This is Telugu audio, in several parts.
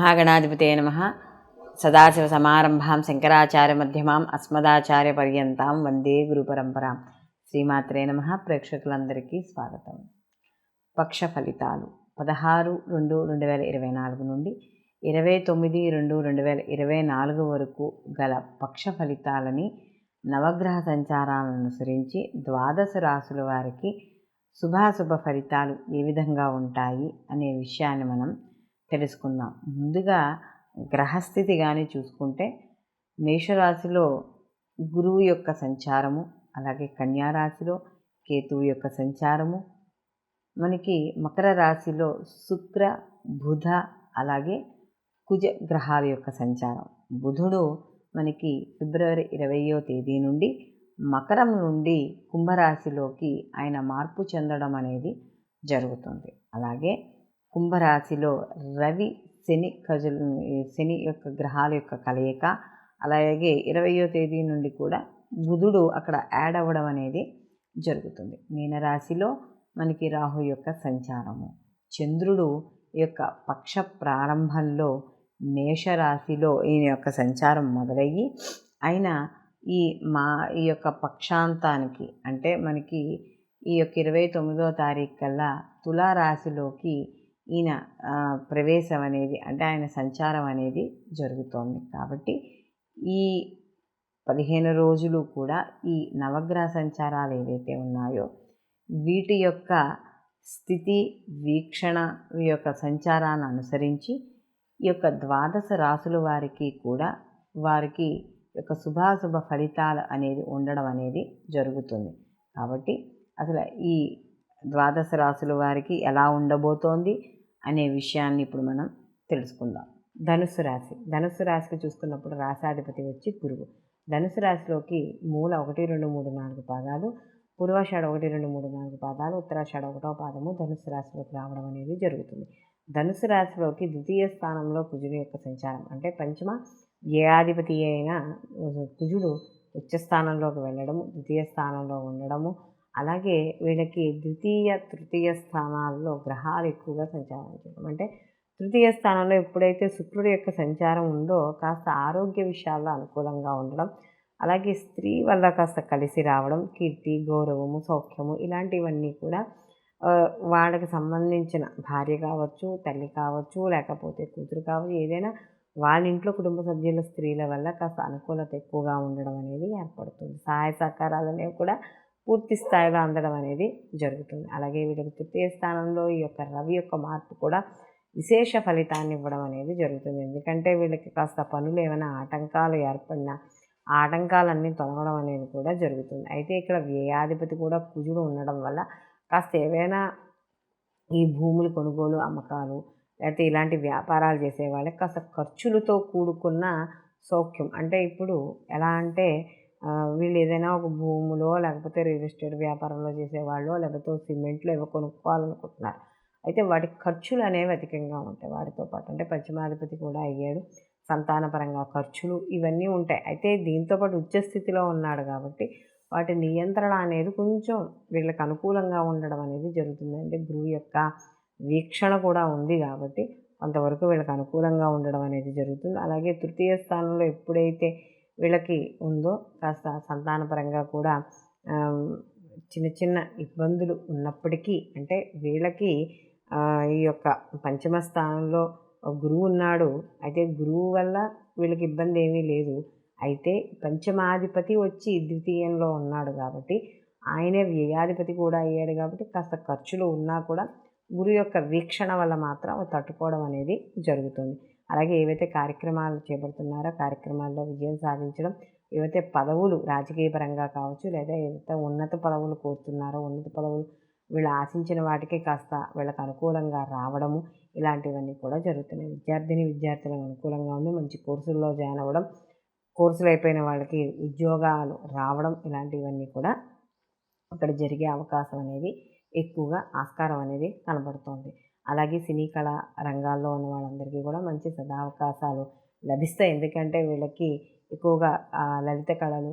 మహాగణాధిపతయ నమః. సదాశివసమారంభాం శంకరాచార్యమధ్యమాం అస్మదాచార్యపర్యంతాం వందే గురుపరంపరాం. శ్రీమాత్రే నమః. ప్రేక్షకులందరికీ స్వాగతం. పక్ష ఫలితాలు 16/2/2024 నుండి 29/2/2024 వరకు గల పక్ష ఫలితాలని నవగ్రహ సంచారాలను అనుసరించి ద్వాదశ రాశుల వారికి శుభాశుభ ఫలితాలు ఏ విధంగా ఉంటాయి అనే విషయాన్ని మనం తెలుసుకుందాం. ముందుగా గ్రహస్థితి కానీ చూసుకుంటే మేషరాశిలో గురువు యొక్క సంచారము, అలాగే కన్యారాశిలో కేతువు యొక్క సంచారము, మనకి మకర రాశిలో శుక్ర బుధ అలాగే కుజ గ్రహాల యొక్క సంచారం. బుధుడు మనకి ఫిబ్రవరి 20వ తేదీ నుండి మకరం నుండి కుంభరాశిలోకి ఆయన మార్పు చెందడం అనేది జరుగుతుంది. అలాగే కుంభరాశిలో రవి శని యొక్క గ్రహాల యొక్క కలయిక, అలాగే 20వ తేదీ నుండి కూడా బుధుడు అక్కడ యాడ్ అవ్వడం అనేది జరుగుతుంది. మీనరాశిలో మనకి రాహు యొక్క సంచారము, చంద్రుడు యొక్క పక్ష ప్రారంభంలో మేషరాశిలో ఈయన యొక్క సంచారం మొదలయ్యి ఆయన ఈ యొక్క పక్షాంతానికి అంటే మనకి ఈ యొక్క 29వ తారీఖు కల్లా తులారాశిలోకి ఈయన ప్రవేశం అనేది అంటే ఆయన సంచారం అనేది జరుగుతోంది. కాబట్టి ఈ 15 రోజులు కూడా ఈ నవగ్రహ సంచారాలు ఏవైతే ఉన్నాయో వీటి యొక్క స్థితి వీక్షణ యొక్క సంచారాన్ని అనుసరించి ఈ యొక్క ద్వాదశ రాశుల వారికి కూడా వారికి యొక్క శుభాశుభ ఫలితాలు అనేది ఉండడం అనేది జరుగుతుంది. కాబట్టి అసలు ఈ ద్వాదశ రాశుల వారికి ఎలా ఉండబోతోంది అనే విషయాన్ని ఇప్పుడు మనం తెలుసుకుందాం. ధనుస్సు రాశికి చూసుకున్నప్పుడు రాశాధిపతి వచ్చి గురువు. ధనుసు రాశిలోకి మూల 1, 2, 3, 4 పాదాలు, పూర్వాషాఢ 1, 2, 3, 4 పాదాలు, ఉత్తరాషాఢ 1వ పాదము ధనుసు రాశిలోకి రావడం అనేది జరుగుతుంది. ధనుసు రాశిలోకి ద్వితీయ స్థానంలో కుజుడు యొక్క సంచారం అంటే పంచమ వ్యయాధిపతి అయిన కుజుడు ఉచ్చ స్థానంలోకి వెళ్ళడము, ద్వితీయ స్థానంలో ఉండడము, అలాగే వీళ్ళకి ద్వితీయ తృతీయ స్థానాల్లో గ్రహాలు ఎక్కువగా సంచారం చేయడం. అంటే తృతీయ స్థానంలో ఎప్పుడైతే శుక్రుడు యొక్క సంచారం ఉందో కాస్త ఆరోగ్య విషయాల్లో అనుకూలంగా ఉండడం, అలాగే స్త్రీ వల్ల కాస్త కలిసి రావడం, కీర్తి గౌరవము సౌఖ్యము ఇలాంటివన్నీ కూడా వాళ్ళకి సంబంధించిన భార్య కావచ్చు, తల్లి కావచ్చు, లేకపోతే కూతురు కావచ్చు, ఏదైనా వాళ్ళ ఇంట్లో కుటుంబ సభ్యుల స్త్రీల వల్ల కాస్త అనుకూలత ఎక్కువగా ఉండడం అనేది ఏర్పడుతుంది. సహాయ సహకారాలు అనేవి కూడా పూర్తి స్థాయిలో అందడం అనేది జరుగుతుంది. అలాగే వీళ్ళకి తృతీయ స్థానంలో ఈ యొక్క రవి యొక్క మార్పు కూడా విశేష ఫలితాన్ని ఇవ్వడం అనేది జరుగుతుంది. ఎందుకంటే వీళ్ళకి కాస్త పనులు ఏమైనా ఆటంకాలు ఏర్పడినా ఆ ఆటంకాలన్నీ తొలగడం అనేది కూడా జరుగుతుంది. అయితే ఇక్కడ వ్యయాధిపతి కూడా కుజుడు ఉండడం వల్ల కాస్త ఏవైనా ఈ భూములు కొనుగోలు అమ్మకాలు లేకపోతే ఇలాంటి వ్యాపారాలు చేసే వాళ్ళకి కాస్త ఖర్చులతో కూడుకున్న సౌఖ్యం. అంటే ఇప్పుడు ఎలా అంటే వీళ్ళు ఏదైనా ఒక భూములో లేకపోతే రియల్ ఎస్టేట్ వ్యాపారంలో చేసేవాళ్ళు లేకపోతే సిమెంట్లో ఏవో కొనుక్కోవాలనుకుంటున్నారు. అయితే వాటి ఖర్చులు అనేవి అధికంగా ఉంటాయి. వాటితో పాటు అంటే పంచమాధిపతి కూడా అయ్యాడు, సంతానపరంగా ఖర్చులు ఇవన్నీ ఉంటాయి. అయితే దీంతోపాటు ఉచ్చస్థితిలో ఉన్నాడు కాబట్టి వాటి నియంత్రణ అనేది కొంచెం వీళ్ళకి అనుకూలంగా ఉండడం అనేది జరుగుతుంది. అంటే గురువు యొక్క వీక్షణ కూడా ఉంది కాబట్టి కొంతవరకు వీళ్ళకి అనుకూలంగా ఉండడం అనేది జరుగుతుంది. అలాగే తృతీయ స్థానంలో ఎప్పుడైతే వీళ్ళకి ఉందో కాస్త సంతానపరంగా కూడా చిన్న చిన్న ఇబ్బందులు ఉన్నప్పటికీ అంటే వీళ్ళకి ఈ యొక్క పంచమ స్థానంలో గురువు ఉన్నాడు. అయితే గురువు వల్ల వీళ్ళకి ఇబ్బంది ఏమీ లేదు. అయితే పంచమాధిపతి వచ్చి ద్వితీయంలో ఉన్నాడు కాబట్టి ఆయనే వ్యయాధిపతి కూడా అయ్యాడు కాబట్టి కాస్త ఖర్చులు ఉన్నా కూడా గురువు యొక్క వీక్షణ వల్ల మాత్రం తట్టుకోవడం అనేది జరుగుతుంది. అలాగే ఏవైతే కార్యక్రమాలు చేపడుతున్నారో కార్యక్రమాల్లో విజయం సాధించడం, ఏవైతే పదవులు రాజకీయ పరంగా కావచ్చు లేదా ఏదైతే ఉన్నత పదవులు కోరుతున్నారో ఉన్నత పదవులు వీళ్ళు ఆశించిన వాటికి కాస్త వీళ్ళకి అనుకూలంగా రావడము ఇలాంటివన్నీ కూడా జరుగుతున్నాయి. విద్యార్థులకు అనుకూలంగా ఉంది. మంచి కోర్సుల్లో జాయిన్ అవ్వడం, కోర్సులు అయిపోయిన వాళ్ళకి ఉద్యోగాలు రావడం ఇలాంటివన్నీ కూడా అక్కడ జరిగే అవకాశం అనేది ఎక్కువగా ఆస్కారం అనేది కనబడుతోంది. అలాగే సినీ కళా రంగాల్లో ఉన్న వాళ్ళందరికీ కూడా మంచి సదావకాశాలు లభిస్తాయి. ఎందుకంటే వీళ్ళకి ఎక్కువగా లలిత కళలు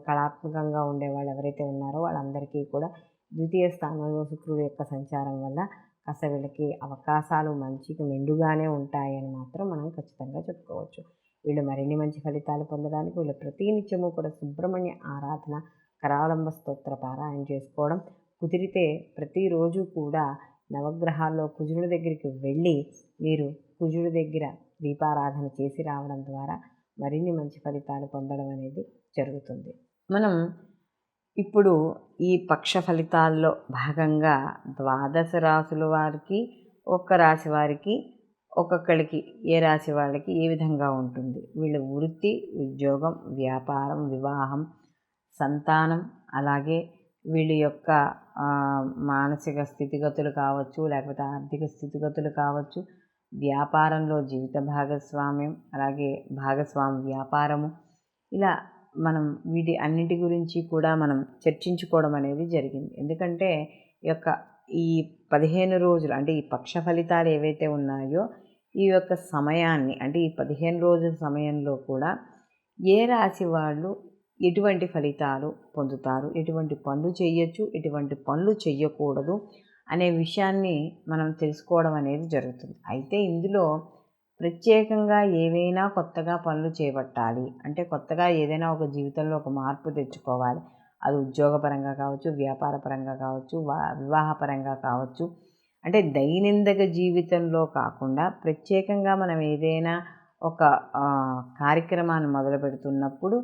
కళాత్మకంగా ఉండే వాళ్ళు ఎవరైతే ఉన్నారో వాళ్ళందరికీ కూడా ద్వితీయ స్థానంలో శుక్రుడు యొక్క సంచారం వల్ల కాస్త వీళ్ళకి అవకాశాలు మంచికి మెండుగానే ఉంటాయని మాత్రం మనం ఖచ్చితంగా చెప్పుకోవచ్చు. వీళ్ళు మరిన్ని మంచి ఫలితాలు పొందడానికి వీళ్ళు ప్రతినిత్యము కూడా సుబ్రహ్మణ్య ఆరాధన, కరావలంబ స్తోత్ర పారాయణ చేసుకోవడం, కుదిరితే ప్రతిరోజు కూడా నవగ్రహాల్లో కుజుడి దగ్గరికి వెళ్ళి మీరు కుజుడి దగ్గర దీపారాధన చేసి రావడం ద్వారా మరిన్ని మంచి ఫలితాలు పొందడం అనేది జరుగుతుంది. మనం ఇప్పుడు ఈ పక్ష ఫలితాల్లో భాగంగా 12 రాసుల వారికి, ఒక్క రాశి వారికి, ఒక్కొక్కరికి ఏ రాశి వాళ్ళకి ఏ విధంగా ఉంటుంది, వీళ్ళ వృత్తి, ఉద్యోగం, వ్యాపారం, వివాహం, సంతానం, అలాగే వీళ్ళ యొక్క మానసిక స్థితిగతులు కావచ్చు, లేకపోతే ఆర్థిక స్థితిగతులు కావచ్చు, వ్యాపారంలో జీవిత భాగస్వామ్యం, అలాగే భాగస్వామి వ్యాపారము, ఇలా మనం వీటి అన్నిటి గురించి కూడా మనం చర్చించుకోవడం అనేది జరిగింది. ఎందుకంటే ఈ 15 రోజులు అంటే ఈ పక్ష ఫలితాలు ఏవైతే ఉన్నాయో ఈ యొక్క సమయాన్ని అంటే ఈ 15 రోజుల సమయంలో కూడా ఏ రాశి వాళ్ళు ఎటువంటి ఫలితాలు పొందుతారు, ఎటువంటి పనులు చేయొచ్చు, ఎటువంటి పనులు చేయకూడదు అనే విషయాన్ని మనం తెలుసుకోవడం అనేది జరుగుతుంది. అయితే ఇందులో ప్రత్యేకంగా ఏవైనా కొత్తగా పనులు చేపట్టాలి అంటే కొత్తగా ఏదైనా ఒక జీవితంలో ఒక మార్పు తెచ్చుకోవాలి, అది ఉద్యోగపరంగా కావచ్చు, వ్యాపారపరంగా కావచ్చు, వివాహపరంగా కావచ్చు, అంటే దైనందిక జీవితంలో కాకుండా ప్రత్యేకంగా మనం ఏదైనా ఒక కార్యక్రమాన్ని మొదలు పెడుతున్నప్పుడు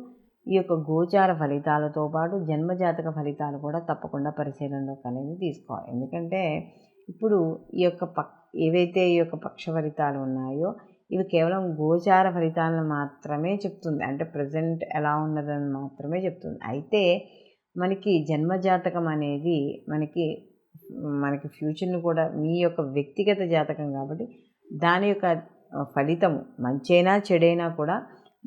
ఈ యొక్క గోచార ఫలితాలతో పాటు జన్మజాతక ఫలితాలు కూడా తప్పకుండా పరిశీలనలోకి అనేది తీసుకోవాలి. ఎందుకంటే ఇప్పుడు ఏవైతే ఈ యొక్క పక్ష ఫలితాలు ఉన్నాయో ఇవి కేవలం గోచార ఫలితాలను మాత్రమే చెప్తుంది, అంటే ప్రజెంట్ ఎలా ఉన్నదని మాత్రమే చెప్తుంది. అయితే మనకి జన్మజాతకం అనేది మనకి ఫ్యూచర్ని కూడా మీ యొక్క వ్యక్తిగత జాతకం కాబట్టి దాని యొక్క ఫలితము మంచైనా చెడైనా కూడా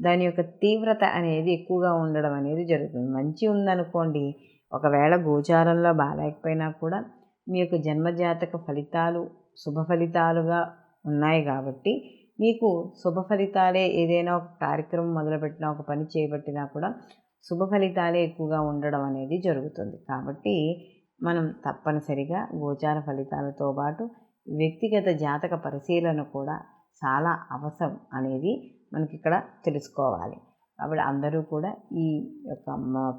దాని యొక్క తీవ్రత అనేది ఎక్కువగా ఉండడం అనేది జరుగుతుంది. మంచి ఉందనుకోండి, ఒకవేళ గోచారంలో బాగాలేకపోయినా కూడా మీ యొక్క జన్మజాతక ఫలితాలు శుభ ఫలితాలుగా ఉన్నాయి కాబట్టి మీకు శుభ ఫలితాలే, ఏదైనా ఒక కార్యక్రమం మొదలుపెట్టినా, ఒక పని చేపట్టినా కూడా శుభ ఫలితాలే ఎక్కువగా ఉండడం అనేది జరుగుతుంది. కాబట్టి మనం తప్పనిసరిగా గోచార ఫలితాలతో పాటు వ్యక్తిగత జాతక పరిశీలన కూడా చాలా అవసరం అనేది మనకి ఇక్కడ తెలుసుకోవాలి. కాబట్టి అందరూ కూడా ఈ యొక్క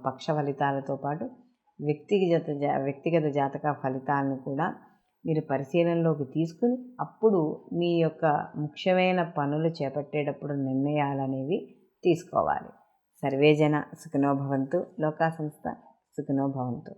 పక్ష ఫలితాలతో పాటు వ్యక్తిగత జాతక ఫలితాలను కూడా మీరు పరిశీలనలోకి తీసుకుని అప్పుడు మీ యొక్క ముఖ్యమైన పనులు చేపట్టేటప్పుడు నిర్ణయాలు అనేవి తీసుకోవాలి. సర్వేజన సుఖినో భవంతు, లోకా సంస్థ సుఖినో భవంతు.